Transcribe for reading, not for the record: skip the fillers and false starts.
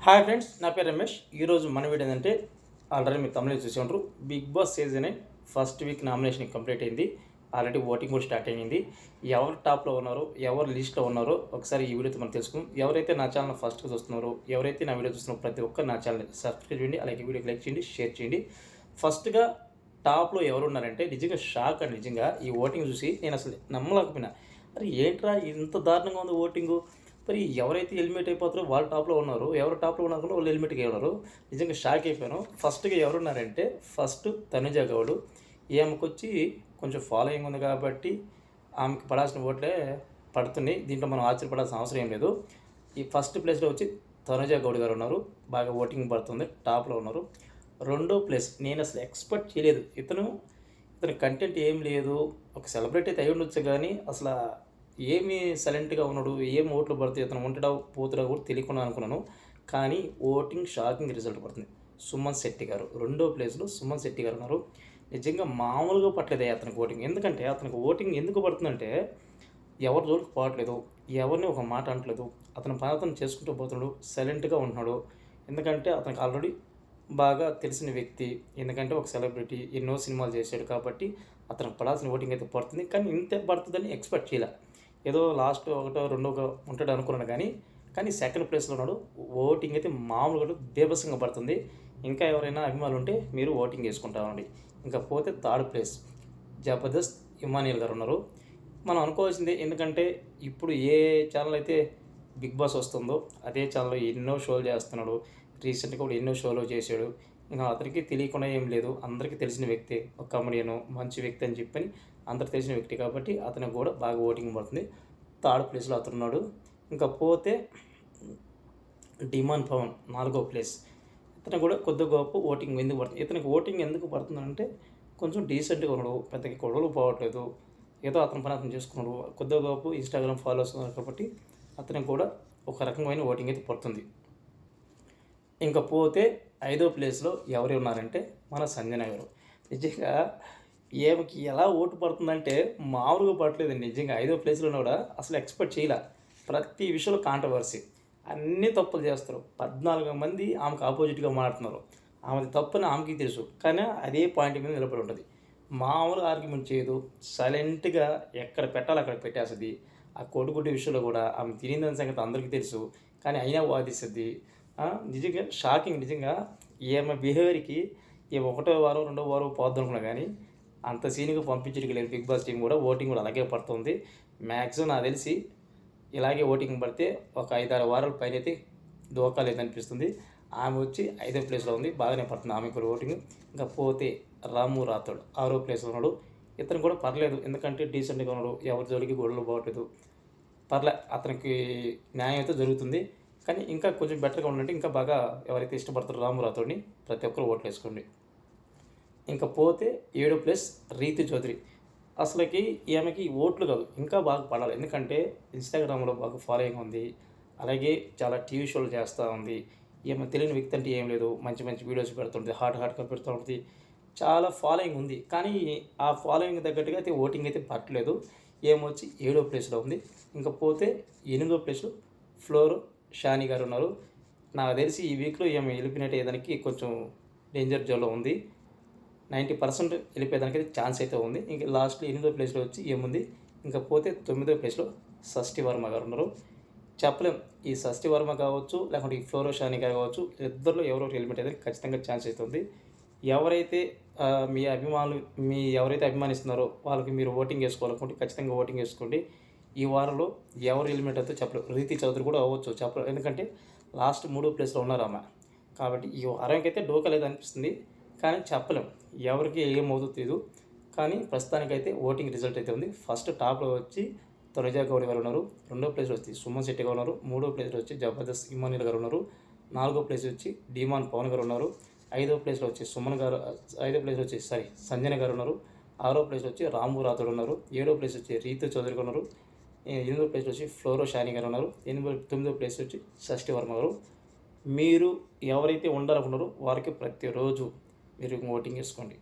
Hi friends, నా పేరు రమేష్. ఈరోజు మన వీడియో ఏంటంటే ఆల్రెడీ మీరు తమిళ చూసి ఉంటారు. Bigg Boss season first week nomination complete అయింది. ఆల్రెడీ ఓటింగ్ కూడా స్టార్ట్ అయ్యింది. ఎవరు టాప్లో ఉన్నారో, ఎవరు లిస్ట్లో ఉన్నారో ఒకసారి ఈ వీడియోతో మనం తెలుసుకుందాం. ఎవరైతే నా ఛానల్ ఫస్ట్గా చూస్తున్నారో, ఎవరైతే నా వీడియో చూస్తున్నారో ప్రతి ఒక్కరు నా ఛానల్ సబ్స్క్రైబ్ చేయండి, అలాగే వీడియోకి లైక్ చేయండి, షేర్ చేయండి. ఫస్ట్గా టాప్లో ఎవరున్నారంటే నిజంగా షాక్ అండి. నిజంగా ఈ ఓటింగ్ చూసి నేను అసలు నమ్మలేకపోయినా. అరే ఏంట్రా ఇంత దారుణంగా ఉంది ఓటింగు. మరి ఎవరైతే ఎలిమినేట్ అయిపోతారో వాళ్ళు టాప్లో ఉన్నారు, ఎవరు టాప్లో ఉన్నారు వాళ్ళు ఎలిమినేట్గా ఉన్నారు. నిజంగా షాక్ అయిపోయాను. ఫస్ట్గా ఎవరున్నారంటే ఫస్ట్ తనుజ గౌడు. ఈమెకొచ్చి కొంచెం ఫాలోయింగ్ ఉంది కాబట్టి ఆమెకి పడాల్సిన ఓట్లే పడుతున్నాయి. దీంట్లో మనం ఆశ్చర్యపడాల్సిన అవసరం ఏం లేదు. ఈ ఫస్ట్ ప్లేస్లో వచ్చి తనుజ గౌడ్ గారు ఉన్నారు, బాగా ఓటింగ్ పడుతుంది, టాప్లో ఉన్నారు. రెండో ప్లేస్ నేను అసలు ఎక్స్పెక్ట్ చేయలేదు. ఇతని కంటెంట్ ఏం లేదు, ఒక సెలబ్రిటీ అయితే అయి ఉండొచ్చు కానీ అసలు ఏమి సైలెంట్గా ఉన్నాడు, ఏం ఓట్లు పడితే ఇతను ఉంటాడా పోతుడా కూడా తెలియకుండా అనుకున్నాను. కానీ ఓటింగ్ షాకింగ్ రిజల్ట్ పడుతుంది. సుమన్ శెట్టి గారు రెండో ప్లేస్లో సుమన్ శెట్టి గారు ఉన్నారు. నిజంగా మామూలుగా పట్టలేదే అతనికి ఓటింగ్. ఎందుకంటే అతనికి ఓటింగ్ ఎందుకు పడుతుందంటే ఎవరి జోలికి పోవట్లేదు, ఎవరిని ఒక మాట అనట్లేదు, అతని పని అతను చేసుకుంటూ పోతున్నాడు, సైలెంట్గా ఉంటున్నాడు. ఎందుకంటే అతనికి ఆల్రెడీ బాగా తెలిసిన వ్యక్తి, ఎందుకంటే ఒక సెలబ్రిటీ, ఎన్నో సినిమాలు చేశాడు కాబట్టి అతనికి పడాల్సిన ఓటింగ్ అయితే పడుతుంది. కానీ ఇంత పడుతుందని ఎక్స్పెక్ట్ చేయలే. ఏదో లాస్ట్ ఒకటో రెండో ఉంటాడు అనుకున్నాను కానీ సెకండ్ ప్లేస్లో ఉన్నాడు. ఓటింగ్ అయితే మామూలుగా బీభత్సంగా పడుతుంది. ఇంకా ఎవరైనా అభిమానులు ఉంటే మీరు ఓటింగ్ వేసుకుంటామండి. ఇంకా పోతే థర్డ్ ప్లేస్ జబర్దస్త్ ఇమానియల్ గారు ఉన్నారు. మనం అనుకోవాల్సిందే, ఎందుకంటే ఇప్పుడు ఏ ఛానల్ అయితే బిగ్ బాస్ వస్తుందో అదే ఛానల్లో ఎన్నో షోలు చేస్తున్నాడు. రీసెంట్గా కూడా ఎన్నో షోలు చేశాడు. ఇంకా అతనికి తెలియకుండా ఏం లేదు, అందరికీ తెలిసిన వ్యక్తి, ఒక కమెడియను, మంచి వ్యక్తి అని చెప్పని అందరికి తెలిసిన వ్యక్తి కాబట్టి అతనికి కూడా బాగా ఓటింగ్ పడుతుంది. థర్డ్ ప్లేస్లో అతను ఉన్నాడు. ఇంకా పోతే డిమాన్ పవన్ నాలుగో ప్లేస్. ఇతను కూడా కొద్ది గొప్ప ఓటింగ్ ఎందుకు పడుతుంది, ఇతనికి ఓటింగ్ ఎందుకు పడుతుందంటే కొంచెం డీసెంట్గా ఉన్నాడు, పెద్దగా గొడవలు పోవట్లేదు, ఏదో అతని పని అతను చేసుకున్నాడు, కొద్ది గొప్ప ఇన్స్టాగ్రామ్ ఫాలోవర్స్ ఉన్నారు కాబట్టి అతనికి కూడా ఒక రకమైన ఓటింగ్ అయితే పడుతుంది. ఇంకా పోతే ఐదో ప్లేస్లో ఎవరు ఉన్నారంటే మన సంజన గారు. నిజంగా ఈమెకి ఎలా ఓటు పడుతుందంటే మామూలుగా పడలేదండి. నిజంగా ఐదో ప్లేస్లో కూడా అసలు ఎక్స్పెక్ట్ చేయలే. ప్రతి విషయంలో కాంట్రవర్సీ, అన్నీ తప్పులు చేస్తారు. 14 మంది ఆమెకు ఆపోజిట్గా మాట్లాడుతున్నారు. ఆమెది తప్పని ఆమెకి తెలుసు, కానీ అదే పాయింట్ మీద నిలబడి ఉంటుంది. మామూలు ఆర్గ్యుమెంట్ చేయదు, సైలెంట్గా ఎక్కడ పెట్టాలి అక్కడ పెట్టేస్తుంది. ఆ కోడిగుడ్డు విషయంలో కూడా ఆమె తినిందని సంగతి అందరికీ తెలుసు, కానీ అయినా వాదిస్తుంది. నిజంగా షాకింగ్. నిజంగా ఈమె బిహేవియర్కి ఈ ఒకటో వారం రెండో వారం పోద్దు అనుకున్నా, కానీ అంత సీన్గా పంపించడానికి లేదు. బిగ్ బాస్ టీం కూడా ఓటింగ్ కూడా అలాగే పడుతుంది. మ్యాక్సిమం నాకు తెలిసి ఇలాగే ఓటింగ్ పడితే ఒక 5-6 వారాల పైన అయితే దోకాలేదనిపిస్తుంది. ఆమె వచ్చి 5వ ప్లేస్లో ఉంది, బాగానే పడుతుంది ఆమె కూడా ఓటింగ్. ఇంకా పోతే రాము రాథోడ్ 6వ ప్లేస్లో ఉన్నాడు. ఇతను కూడా పర్లేదు, ఎందుకంటే డీసెంట్గా ఉన్నాడు, ఎవరి జోలికి గొడవలు పోవట్లేదు, అతనికి న్యాయం అయితే జరుగుతుంది. కానీ ఇంకా కొంచెం బెటర్గా ఉండంటే ఇంకా బాగా ఎవరైతే ఇష్టపడతారో రాము రాథోడ్ని ప్రతి ఒక్కరు ఓట్లు వేసుకోండి. ఇంకా పోతే 7వ ప్లేస్ రీతు చౌదరి. అసలుకి ఈమెకి ఓట్లు కాదు, ఇంకా బాగా పడాలి, ఎందుకంటే ఇన్స్టాగ్రామ్లో బాగా ఫాలోయింగ్ ఉంది, అలాగే చాలా టీవీ షోలు చేస్తూ ఉంది. ఈమె తెలియని వ్యక్తి అంటే ఏం లేదు, మంచి మంచి వీడియోస్ పెడుతుంది, హాట్గా పెడుతూ ఉంటుంది, చాలా ఫాలోయింగ్ ఉంది. కానీ ఆ ఫాలోయింగ్ తగ్గట్టుగా అయితే ఓటింగ్ అయితే పట్టలేదు. ఏమొచ్చి 7వ ప్లేస్లో ఉంది. ఇంకా పోతే 8వ ప్లేస్లో ఫ్లోర్ షాని గారు ఉన్నారు. నాకు తెలిసి ఈ వీక్లో ఈమె ఎలిమినేట్ అయ్యేదానికి కొంచెం డేంజర్ జోన్లో ఉంది. 90% వెళ్ళిపోయేదానికి అయితే ఛాన్స్ అయితే ఉంది. ఇంకా లాస్ట్లో 8వ ప్లేస్లో వచ్చి ఏముంది. ఇంకా పోతే 9వ ప్లేస్లో షష్ఠి వర్మ గారు ఉన్నారు. చెప్పలేం, ఈ షష్ఠి వర్మ కావచ్చు, లేకుంటే ఈ ఫ్లోరో షాని గారు కావచ్చు, ఇద్దరిలో ఎవరో ఎలిమినేట్ అయితే ఖచ్చితంగా ఛాన్స్ అవుతుంది. ఎవరైతే ఎవరైతే అభిమానిస్తున్నారో వాళ్ళకి మీరు ఓటింగ్ వేసుకోవాలనుకుంటే ఖచ్చితంగా ఓటింగ్ వేసుకోండి. ఈ వారంలో ఎవరు ఎలిమినేట్ అవుతుందో చెప్పలేం. రీతి చౌదరి కూడా అవ్వచ్చు, చెప్పలేం, ఎందుకంటే లాస్ట్ 3వ ప్లేస్లో ఉన్నారు ఆమె. కాబట్టి ఈ వారానికి అయితే డోకా అనిపిస్తుంది, కానీ చెప్పలేం ఎవరికి ఏమవుతుందో తెలియదు. కానీ ప్రస్తుతానికైతే ఓటింగ్ రిజల్ట్ అయితే ఉంది. ఫస్ట్ టాప్లో వచ్చి తనుజ గౌడ్ గారు ఉన్నారు. 2వ ప్లేస్లో వచ్చి సుమన్ శెట్టి గారు ఉన్నారు. 3వ ప్లేస్లో వచ్చి జబర్దస్త్ ఇమానియల్ గారు ఉన్నారు. 4వ ప్లేస్ వచ్చి డిమాన్ పవన్ గారు ఉన్నారు. 5వ ప్లేస్లో వచ్చి సంజన గారు ఉన్నారు. 6వ ప్లేస్లో వచ్చి రాము రాథోడ్ ఉన్నారు. 7వ ప్లేస్ వచ్చి రీతు చౌదరి గారు ఉన్నారు. 8వ ప్లేస్లో వచ్చి ఫ్లోరో షాని గారు ఉన్నారు. 9వ ప్లేస్ వచ్చి షష్ఠి వర్మ గారు. మీరు ఎవరైతే ఉండాలనుకున్నారో వారికి ప్రతిరోజు మీరు ఓటింగ్ వేసుకోండి.